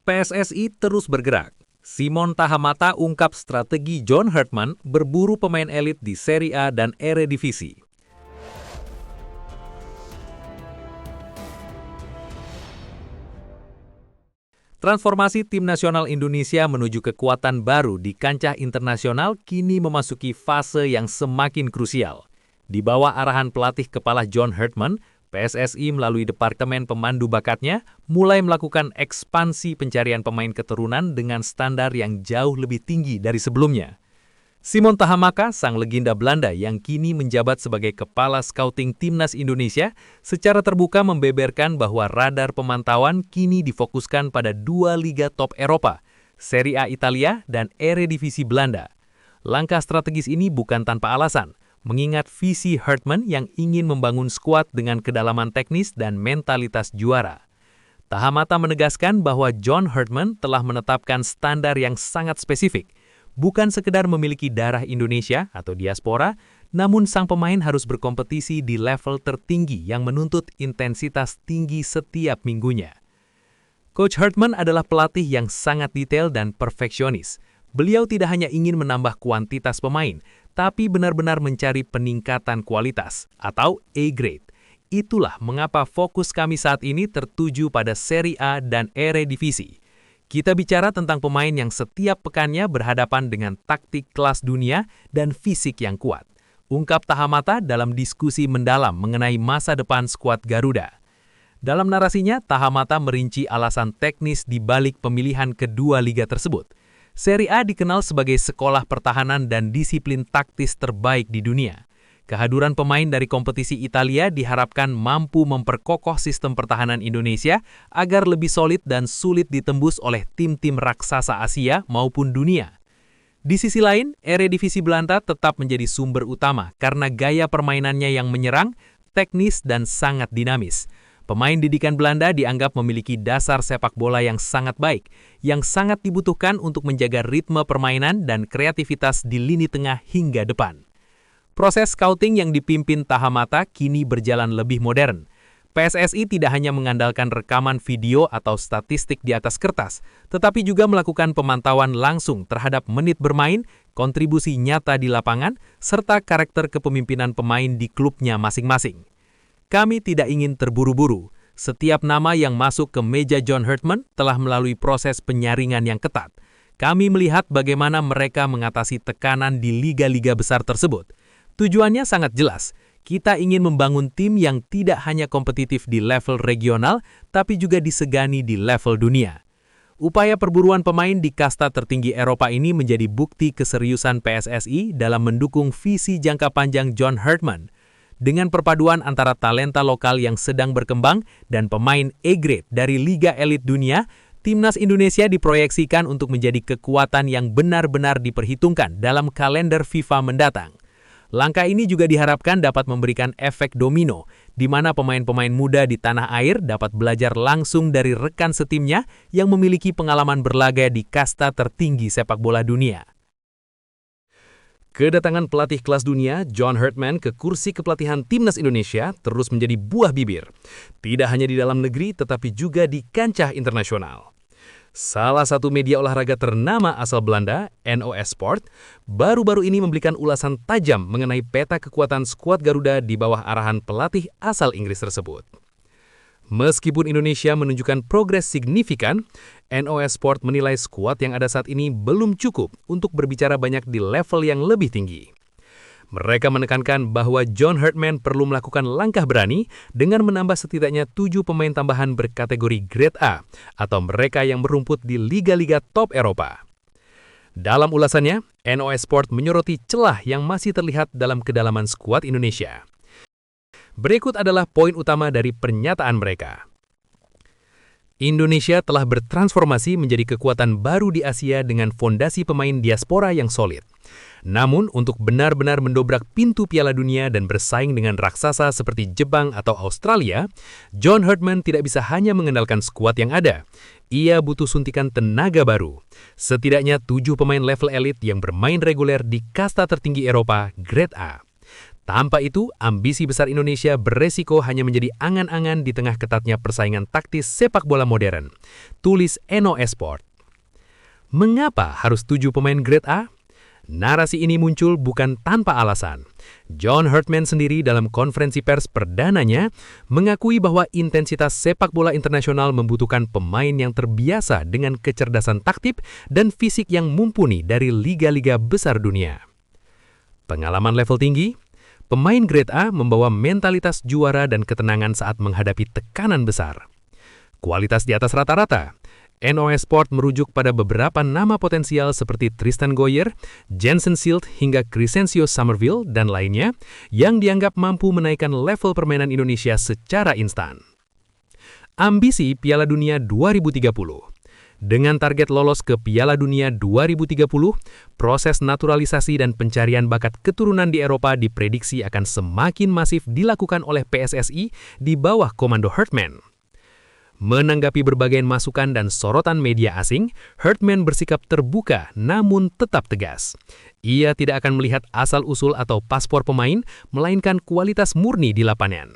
PSSI terus bergerak. Simon Tahamata ungkap strategi John Hartman berburu pemain elit di Serie A dan Eredivisie. Transformasi tim nasional Indonesia menuju kekuatan baru di kancah internasional kini memasuki fase yang semakin krusial. Di bawah arahan pelatih kepala John Hartman, PSSI melalui Departemen Pemandu Bakatnya mulai melakukan ekspansi pencarian pemain keturunan dengan standar yang jauh lebih tinggi dari sebelumnya. Simon Tahamata, sang legenda Belanda yang kini menjabat sebagai Kepala Scouting Timnas Indonesia, secara terbuka membeberkan bahwa radar pemantauan kini difokuskan pada dua liga top Eropa, Serie A Italia dan Eredivisie Belanda. Langkah strategis ini bukan tanpa alasan, mengingat visi Hartman yang ingin membangun skuad dengan kedalaman teknis dan mentalitas juara. Tahamata menegaskan bahwa John Hartman telah menetapkan standar yang sangat spesifik, bukan sekedar memiliki darah Indonesia atau diaspora, namun sang pemain harus berkompetisi di level tertinggi yang menuntut intensitas tinggi setiap minggunya. Coach Hartman adalah pelatih yang sangat detail dan perfeksionis. Beliau tidak hanya ingin menambah kuantitas pemain, tapi benar-benar mencari peningkatan kualitas atau A-grade. Itulah mengapa fokus kami saat ini tertuju pada Serie A dan Eredivisie. Kita bicara tentang pemain yang setiap pekannya berhadapan dengan taktik kelas dunia dan fisik yang kuat. Ungkap Tahamata dalam diskusi mendalam mengenai masa depan skuad Garuda. Dalam narasinya, Tahamata merinci alasan teknis di balik pemilihan kedua liga tersebut. Serie A dikenal sebagai sekolah pertahanan dan disiplin taktis terbaik di dunia. Kehadiran pemain dari kompetisi Italia diharapkan mampu memperkokoh sistem pertahanan Indonesia agar lebih solid dan sulit ditembus oleh tim-tim raksasa Asia maupun dunia. Di sisi lain, Eredivisie Belanda tetap menjadi sumber utama karena gaya permainannya yang menyerang, teknis, dan sangat dinamis. Pemain didikan Belanda dianggap memiliki dasar sepak bola yang sangat baik, yang sangat dibutuhkan untuk menjaga ritme permainan dan kreativitas di lini tengah hingga depan. Proses scouting yang dipimpin Tahamata kini berjalan lebih modern. PSSI tidak hanya mengandalkan rekaman video atau statistik di atas kertas, tetapi juga melakukan pemantauan langsung terhadap menit bermain, kontribusi nyata di lapangan, serta karakter kepemimpinan pemain di klubnya masing-masing. Kami tidak ingin terburu-buru. Setiap nama yang masuk ke meja John Hartman telah melalui proses penyaringan yang ketat. Kami melihat bagaimana mereka mengatasi tekanan di liga-liga besar tersebut. Tujuannya sangat jelas. Kita ingin membangun tim yang tidak hanya kompetitif di level regional, tapi juga disegani di level dunia. Upaya perburuan pemain di kasta tertinggi Eropa ini menjadi bukti keseriusan PSSI dalam mendukung visi jangka panjang John Hartman. Dengan perpaduan antara talenta lokal yang sedang berkembang dan pemain A-grade dari Liga Elit Dunia, Timnas Indonesia diproyeksikan untuk menjadi kekuatan yang benar-benar diperhitungkan dalam kalender FIFA mendatang. Langkah ini juga diharapkan dapat memberikan efek domino, di mana pemain-pemain muda di tanah air dapat belajar langsung dari rekan setimnya yang memiliki pengalaman berlaga di kasta tertinggi sepak bola dunia. Kedatangan pelatih kelas dunia, John Hartman, ke kursi kepelatihan Timnas Indonesia terus menjadi buah bibir. Tidak hanya di dalam negeri, tetapi juga di kancah internasional. Salah satu media olahraga ternama asal Belanda, NOS Sport, baru-baru ini memberikan ulasan tajam mengenai peta kekuatan skuad Garuda di bawah arahan pelatih asal Inggris tersebut. Meskipun Indonesia menunjukkan progres signifikan, NOS Sport menilai skuad yang ada saat ini belum cukup untuk berbicara banyak di level yang lebih tinggi. Mereka menekankan bahwa John Hartman perlu melakukan langkah berani dengan menambah setidaknya 7 pemain tambahan berkategori Grade A atau mereka yang merumput di liga-liga top Eropa. Dalam ulasannya, NOS Sport menyoroti celah yang masih terlihat dalam kedalaman skuad Indonesia. Berikut adalah poin utama dari pernyataan mereka. Indonesia telah bertransformasi menjadi kekuatan baru di Asia dengan fondasi pemain diaspora yang solid. Namun, untuk benar-benar mendobrak pintu Piala Dunia dan bersaing dengan raksasa seperti Jepang atau Australia, John Hartman tidak bisa hanya mengandalkan skuad yang ada. Ia butuh suntikan tenaga baru. Setidaknya 7 pemain level elit yang bermain reguler di kasta tertinggi Eropa, Grade A. Tanpa itu, ambisi besar Indonesia beresiko hanya menjadi angan-angan di tengah ketatnya persaingan taktis sepak bola modern. Tulis Eno Esport. Mengapa harus 7 pemain grade A? Narasi ini muncul bukan tanpa alasan. John Herdman sendiri dalam konferensi pers perdananya mengakui bahwa intensitas sepak bola internasional membutuhkan pemain yang terbiasa dengan kecerdasan taktik dan fisik yang mumpuni dari liga-liga besar dunia. Pengalaman level tinggi? Pemain grade A membawa mentalitas juara dan ketenangan saat menghadapi tekanan besar. Kualitas di atas rata-rata. NOS Sport merujuk pada beberapa nama potensial seperti Tristan Goyer, Jensen Silt hingga Crescencio Somerville dan lainnya yang dianggap mampu menaikkan level permainan Indonesia secara instan. Ambisi Piala Dunia 2030. Dengan target lolos ke Piala Dunia 2030, proses naturalisasi dan pencarian bakat keturunan di Eropa diprediksi akan semakin masif dilakukan oleh PSSI di bawah komando Herdman. Menanggapi berbagai masukan dan sorotan media asing, Herdman bersikap terbuka namun tetap tegas. Ia tidak akan melihat asal-usul atau paspor pemain, melainkan kualitas murni di lapangan.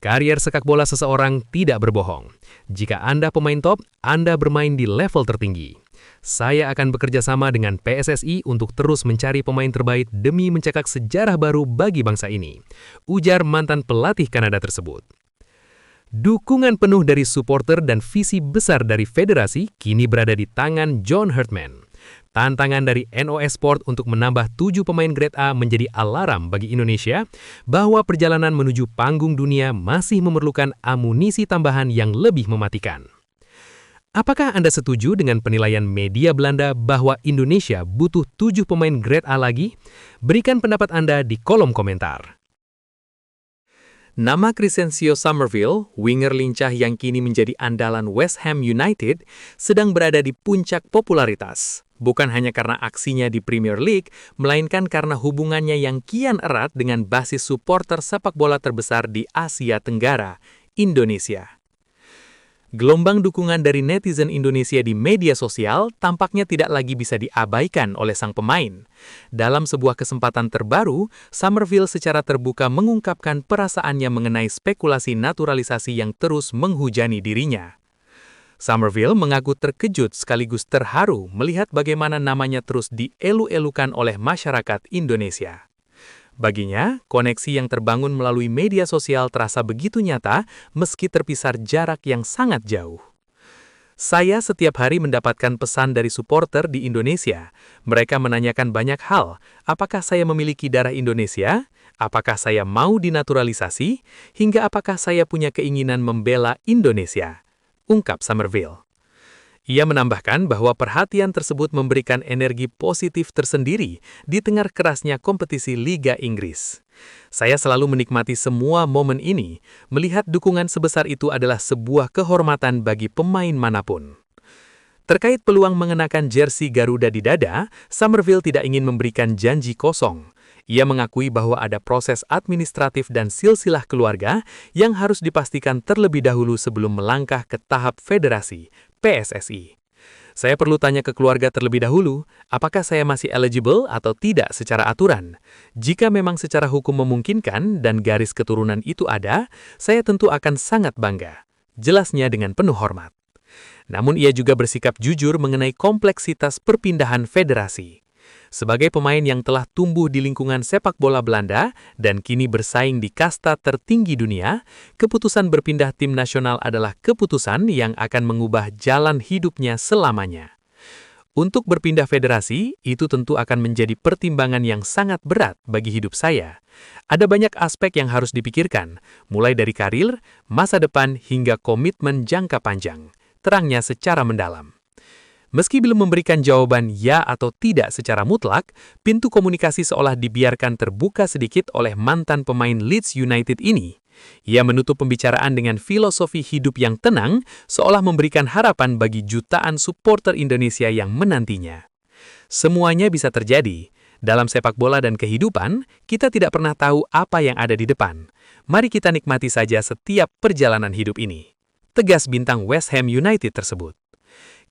Karier sepak bola seseorang tidak berbohong. Jika Anda pemain top, Anda bermain di level tertinggi. Saya akan bekerja sama dengan PSSI untuk terus mencari pemain terbaik demi mencetak sejarah baru bagi bangsa ini, ujar mantan pelatih Kanada tersebut. Dukungan penuh dari supporter dan visi besar dari federasi kini berada di tangan John Herdman. Tantangan dari NOS Sport untuk menambah 7 pemain grade A menjadi alarm bagi Indonesia bahwa perjalanan menuju panggung dunia masih memerlukan amunisi tambahan yang lebih mematikan. Apakah Anda setuju dengan penilaian media Belanda bahwa Indonesia butuh 7 pemain grade A lagi? Berikan pendapat Anda di kolom komentar. Nama Crescencio Somerville, winger lincah yang kini menjadi andalan West Ham United, sedang berada di puncak popularitas. Bukan hanya karena aksinya di Premier League, melainkan karena hubungannya yang kian erat dengan basis supporter sepak bola terbesar di Asia Tenggara, Indonesia. Gelombang dukungan dari netizen Indonesia di media sosial tampaknya tidak lagi bisa diabaikan oleh sang pemain. Dalam sebuah kesempatan terbaru, Somerville secara terbuka mengungkapkan perasaannya mengenai spekulasi naturalisasi yang terus menghujani dirinya. Somerville mengaku terkejut sekaligus terharu melihat bagaimana namanya terus dielu-elukan oleh masyarakat Indonesia. Baginya, koneksi yang terbangun melalui media sosial terasa begitu nyata meski terpisah jarak yang sangat jauh. Saya setiap hari mendapatkan pesan dari supporter di Indonesia. Mereka menanyakan banyak hal. Apakah saya memiliki darah Indonesia? Apakah saya mau dinaturalisasi? Hingga apakah saya punya keinginan membela Indonesia? Ungkap Somerville. Ia menambahkan bahwa perhatian tersebut memberikan energi positif tersendiri di tengah kerasnya kompetisi Liga Inggris. Saya selalu menikmati semua momen ini, melihat dukungan sebesar itu adalah sebuah kehormatan bagi pemain manapun. Terkait peluang mengenakan jersey Garuda di dada, Somerville tidak ingin memberikan janji kosong. Ia mengakui bahwa ada proses administratif dan silsilah keluarga yang harus dipastikan terlebih dahulu sebelum melangkah ke tahap federasi, PSSI. Saya perlu tanya ke keluarga terlebih dahulu, apakah saya masih eligible atau tidak secara aturan. Jika memang secara hukum memungkinkan dan garis keturunan itu ada, saya tentu akan sangat bangga. Jelasnya dengan penuh hormat. Namun ia juga bersikap jujur mengenai kompleksitas perpindahan federasi. Sebagai pemain yang telah tumbuh di lingkungan sepak bola Belanda dan kini bersaing di kasta tertinggi dunia, keputusan berpindah tim nasional adalah keputusan yang akan mengubah jalan hidupnya selamanya. Untuk berpindah federasi, itu tentu akan menjadi pertimbangan yang sangat berat bagi hidup saya. Ada banyak aspek yang harus dipikirkan, mulai dari karir, masa depan hingga komitmen jangka panjang. Terangnya secara mendalam. Meski belum memberikan jawaban ya atau tidak secara mutlak, pintu komunikasi seolah dibiarkan terbuka sedikit oleh mantan pemain Leeds United ini. Ia menutup pembicaraan dengan filosofi hidup yang tenang, seolah memberikan harapan bagi jutaan supporter Indonesia yang menantinya. Semuanya bisa terjadi. Dalam sepak bola dan kehidupan, kita tidak pernah tahu apa yang ada di depan. Mari kita nikmati saja setiap perjalanan hidup ini. Tegas bintang West Ham United tersebut.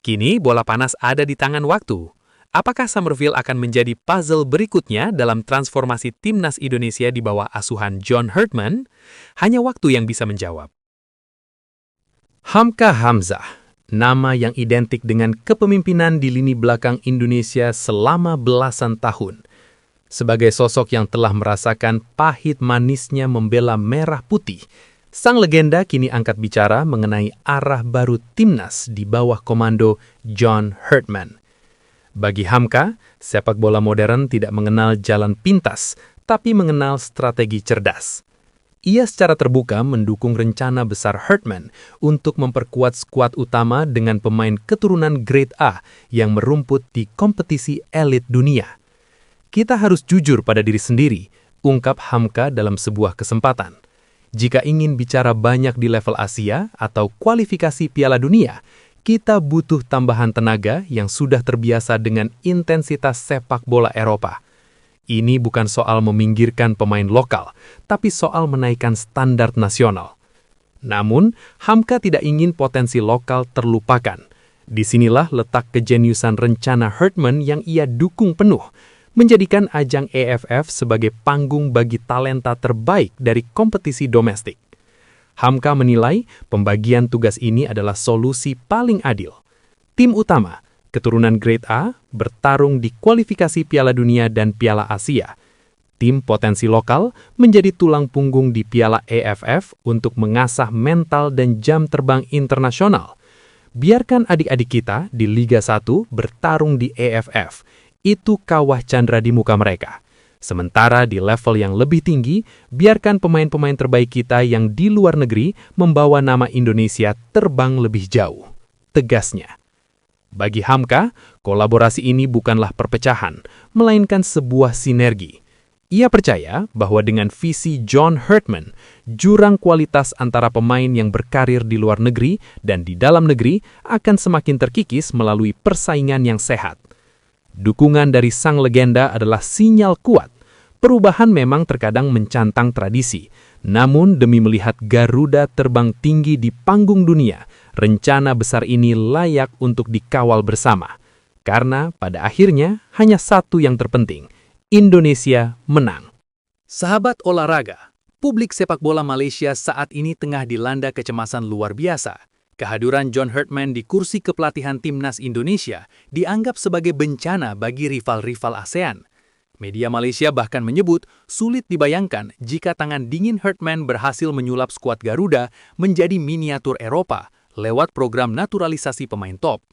Kini bola panas ada di tangan waktu. Apakah Summerville akan menjadi puzzle berikutnya dalam transformasi timnas Indonesia di bawah asuhan John Herdman? Hanya waktu yang bisa menjawab. Hamka Hamzah, nama yang identik dengan kepemimpinan di lini belakang Indonesia selama belasan tahun. Sebagai sosok yang telah merasakan pahit manisnya membela merah putih, sang legenda kini angkat bicara mengenai arah baru timnas di bawah komando John Herdman. Bagi Hamka, sepak bola modern tidak mengenal jalan pintas, tapi mengenal strategi cerdas. Ia secara terbuka mendukung rencana besar Herdman untuk memperkuat skuad utama dengan pemain keturunan Grade A yang merumput di kompetisi elit dunia. Kita harus jujur pada diri sendiri, ungkap Hamka dalam sebuah kesempatan. Jika ingin bicara banyak di level Asia atau kualifikasi Piala Dunia, kita butuh tambahan tenaga yang sudah terbiasa dengan intensitas sepak bola Eropa. Ini bukan soal meminggirkan pemain lokal, tapi soal menaikkan standar nasional. Namun, Hamka tidak ingin potensi lokal terlupakan. Disinilah letak kejeniusan rencana Herdman yang ia dukung penuh, menjadikan ajang AFF sebagai panggung bagi talenta terbaik dari kompetisi domestik. Hamka menilai pembagian tugas ini adalah solusi paling adil. Tim utama, keturunan Grade A, bertarung di kualifikasi Piala Dunia dan Piala Asia. Tim potensi lokal menjadi tulang punggung di Piala AFF untuk mengasah mental dan jam terbang internasional. Biarkan adik-adik kita di Liga 1 bertarung di AFF. Itu kawah candra di muka mereka. Sementara di level yang lebih tinggi, biarkan pemain-pemain terbaik kita yang di luar negeri membawa nama Indonesia terbang lebih jauh. Tegasnya. Bagi Hamka, kolaborasi ini bukanlah perpecahan, melainkan sebuah sinergi. Ia percaya bahwa dengan visi John Herdman, jurang kualitas antara pemain yang berkarir di luar negeri dan di dalam negeri akan semakin terkikis melalui persaingan yang sehat. Dukungan dari sang legenda adalah sinyal kuat. Perubahan memang terkadang mencantang tradisi, namun demi melihat Garuda terbang tinggi di panggung dunia, rencana besar ini layak untuk dikawal bersama. Karena pada akhirnya hanya satu yang terpenting, Indonesia menang. Sahabat olahraga, publik sepak bola Malaysia saat ini tengah dilanda kecemasan luar biasa. Kehadiran John Herdman di kursi kepelatihan timnas Indonesia dianggap sebagai bencana bagi rival-rival ASEAN. Media Malaysia bahkan menyebut sulit dibayangkan jika tangan dingin Herdman berhasil menyulap skuad Garuda menjadi miniatur Eropa lewat program naturalisasi pemain top.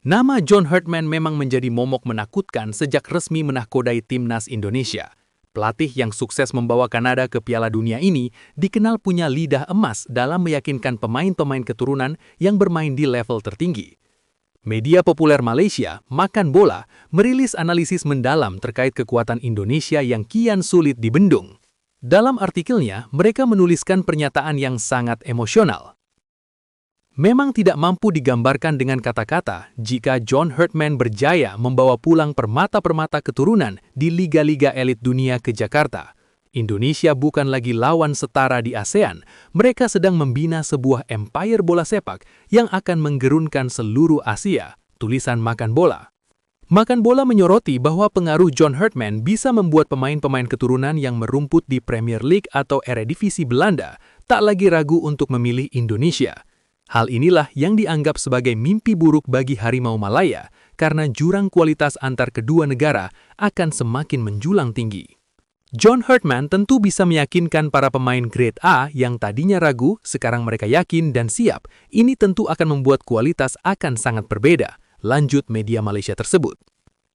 Nama John Herdman memang menjadi momok menakutkan sejak resmi menahkodai timnas Indonesia. Pelatih yang sukses membawa Kanada ke Piala Dunia ini dikenal punya lidah emas dalam meyakinkan pemain-pemain keturunan yang bermain di level tertinggi. Media populer Malaysia, Makan Bola, merilis analisis mendalam terkait kekuatan Indonesia yang kian sulit dibendung. Dalam artikelnya, mereka menuliskan pernyataan yang sangat emosional. Memang tidak mampu digambarkan dengan kata-kata jika John Herdman berjaya membawa pulang permata-permata keturunan di liga-liga elit dunia ke Jakarta. Indonesia bukan lagi lawan setara di ASEAN, mereka sedang membina sebuah empire bola sepak yang akan menggerunkan seluruh Asia, tulisan Makan Bola. Makan Bola menyoroti bahwa pengaruh John Herdman bisa membuat pemain-pemain keturunan yang merumput di Premier League atau Eredivisie Belanda tak lagi ragu untuk memilih Indonesia. Hal inilah yang dianggap sebagai mimpi buruk bagi Harimau Malaya karena jurang kualitas antar kedua negara akan semakin menjulang tinggi. John Herdman tentu bisa meyakinkan para pemain Grade A yang tadinya ragu, sekarang mereka yakin dan siap. Ini tentu akan membuat kualitas akan sangat berbeda, lanjut media Malaysia tersebut.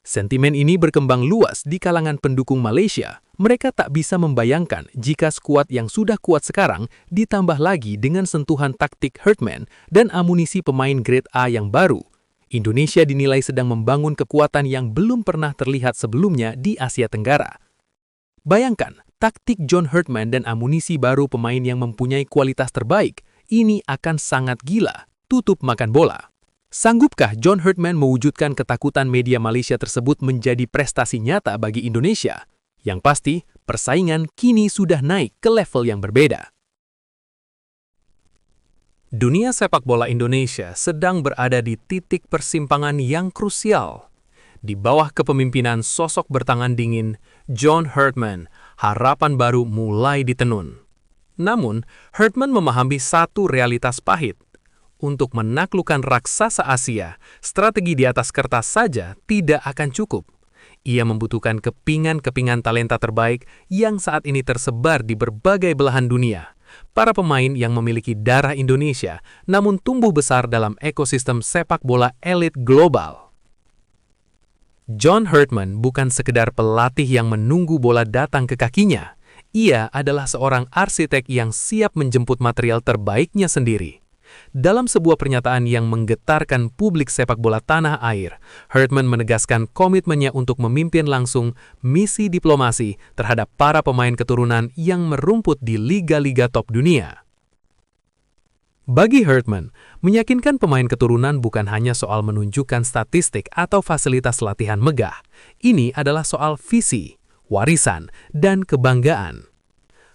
Sentimen ini berkembang luas di kalangan pendukung Malaysia. Mereka tak bisa membayangkan jika skuad yang sudah kuat sekarang ditambah lagi dengan sentuhan taktik Herdman dan amunisi pemain Grade A yang baru. Indonesia dinilai sedang membangun kekuatan yang belum pernah terlihat sebelumnya di Asia Tenggara. Bayangkan, taktik John Herdman dan amunisi baru pemain yang mempunyai kualitas terbaik, ini akan sangat gila, tutup Makan Bola. Sanggupkah John Herdman mewujudkan ketakutan media Malaysia tersebut menjadi prestasi nyata bagi Indonesia? Yang pasti, persaingan kini sudah naik ke level yang berbeda. Dunia sepak bola Indonesia sedang berada di titik persimpangan yang krusial. Di bawah kepemimpinan sosok bertangan dingin, John Herdman, harapan baru mulai ditenun. Namun, Herdman memahami satu realitas pahit. Untuk menaklukkan raksasa Asia, strategi di atas kertas saja tidak akan cukup. Ia membutuhkan kepingan-kepingan talenta terbaik yang saat ini tersebar di berbagai belahan dunia. Para pemain yang memiliki darah Indonesia, namun tumbuh besar dalam ekosistem sepak bola elit global. John Herdman bukan sekedar pelatih yang menunggu bola datang ke kakinya. Ia adalah seorang arsitek yang siap menjemput material terbaiknya sendiri. Dalam sebuah pernyataan yang menggetarkan publik sepak bola tanah air, Herdman menegaskan komitmennya untuk memimpin langsung misi diplomasi terhadap para pemain keturunan yang merumput di liga-liga top dunia. Bagi Herdman, meyakinkan pemain keturunan bukan hanya soal menunjukkan statistik atau fasilitas latihan megah. Ini adalah soal visi, warisan, dan kebanggaan.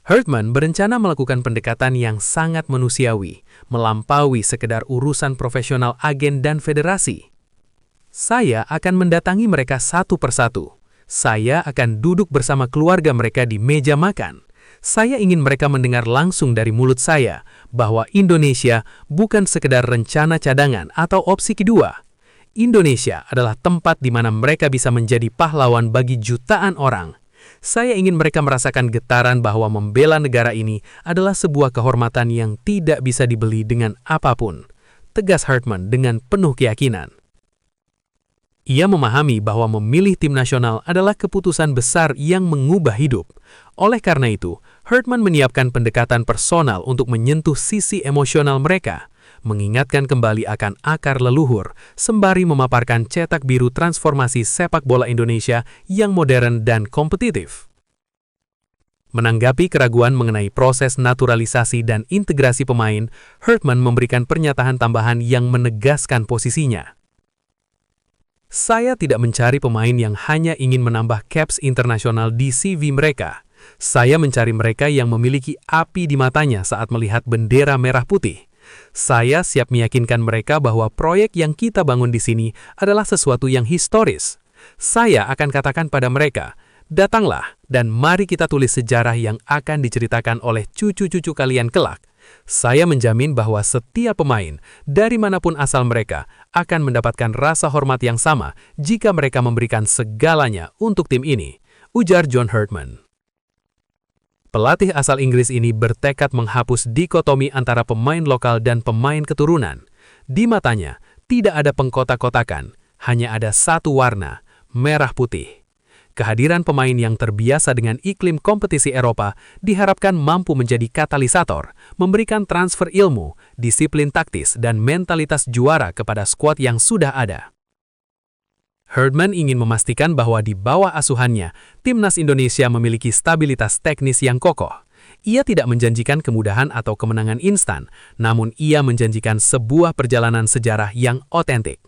Herdman berencana melakukan pendekatan yang sangat manusiawi, melampaui sekedar urusan profesional agen dan federasi. Saya akan mendatangi mereka satu persatu. Saya akan duduk bersama keluarga mereka di meja makan. Saya ingin mereka mendengar langsung dari mulut saya bahwa Indonesia bukan sekedar rencana cadangan atau opsi kedua. Indonesia adalah tempat di mana mereka bisa menjadi pahlawan bagi jutaan orang. Saya ingin mereka merasakan getaran bahwa membela negara ini adalah sebuah kehormatan yang tidak bisa dibeli dengan apapun, tegas Herdman dengan penuh keyakinan. Ia memahami bahwa memilih tim nasional adalah keputusan besar yang mengubah hidup. Oleh karena itu, Herdman menyiapkan pendekatan personal untuk menyentuh sisi emosional mereka, mengingatkan kembali akan akar leluhur, sembari memaparkan cetak biru transformasi sepak bola Indonesia yang modern dan kompetitif. Menanggapi keraguan mengenai proses naturalisasi dan integrasi pemain, Herdman memberikan pernyataan tambahan yang menegaskan posisinya. Saya tidak mencari pemain yang hanya ingin menambah caps internasional di CV mereka. Saya mencari mereka yang memiliki api di matanya saat melihat bendera merah putih. Saya siap meyakinkan mereka bahwa proyek yang kita bangun di sini adalah sesuatu yang historis. Saya akan katakan pada mereka, datanglah dan mari kita tulis sejarah yang akan diceritakan oleh cucu-cucu kalian kelak. Saya menjamin bahwa setiap pemain, dari manapun asal mereka, akan mendapatkan rasa hormat yang sama jika mereka memberikan segalanya untuk tim ini, ujar John Herdman. Pelatih asal Inggris ini bertekad menghapus dikotomi antara pemain lokal dan pemain keturunan. Di matanya, tidak ada pengkotak-kotakan, hanya ada satu warna, merah putih. Kehadiran pemain yang terbiasa dengan iklim kompetisi Eropa diharapkan mampu menjadi katalisator, memberikan transfer ilmu, disiplin taktis, dan mentalitas juara kepada skuad yang sudah ada. Herdman ingin memastikan bahwa di bawah asuhannya, timnas Indonesia memiliki stabilitas teknis yang kokoh. Ia tidak menjanjikan kemudahan atau kemenangan instan, namun ia menjanjikan sebuah perjalanan sejarah yang otentik.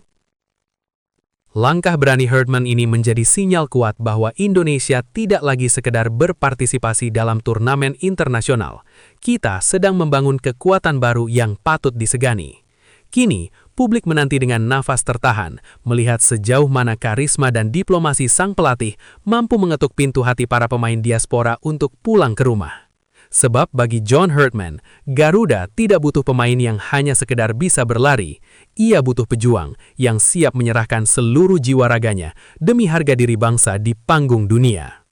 Langkah berani Herdman ini menjadi sinyal kuat bahwa Indonesia tidak lagi sekedar berpartisipasi dalam turnamen internasional. Kita sedang membangun kekuatan baru yang patut disegani. Kini, publik menanti dengan nafas tertahan, melihat sejauh mana karisma dan diplomasi sang pelatih mampu mengetuk pintu hati para pemain diaspora untuk pulang ke rumah. Sebab bagi John Herdman, Garuda tidak butuh pemain yang hanya sekedar bisa berlari. Ia butuh pejuang yang siap menyerahkan seluruh jiwa raganya demi harga diri bangsa di panggung dunia.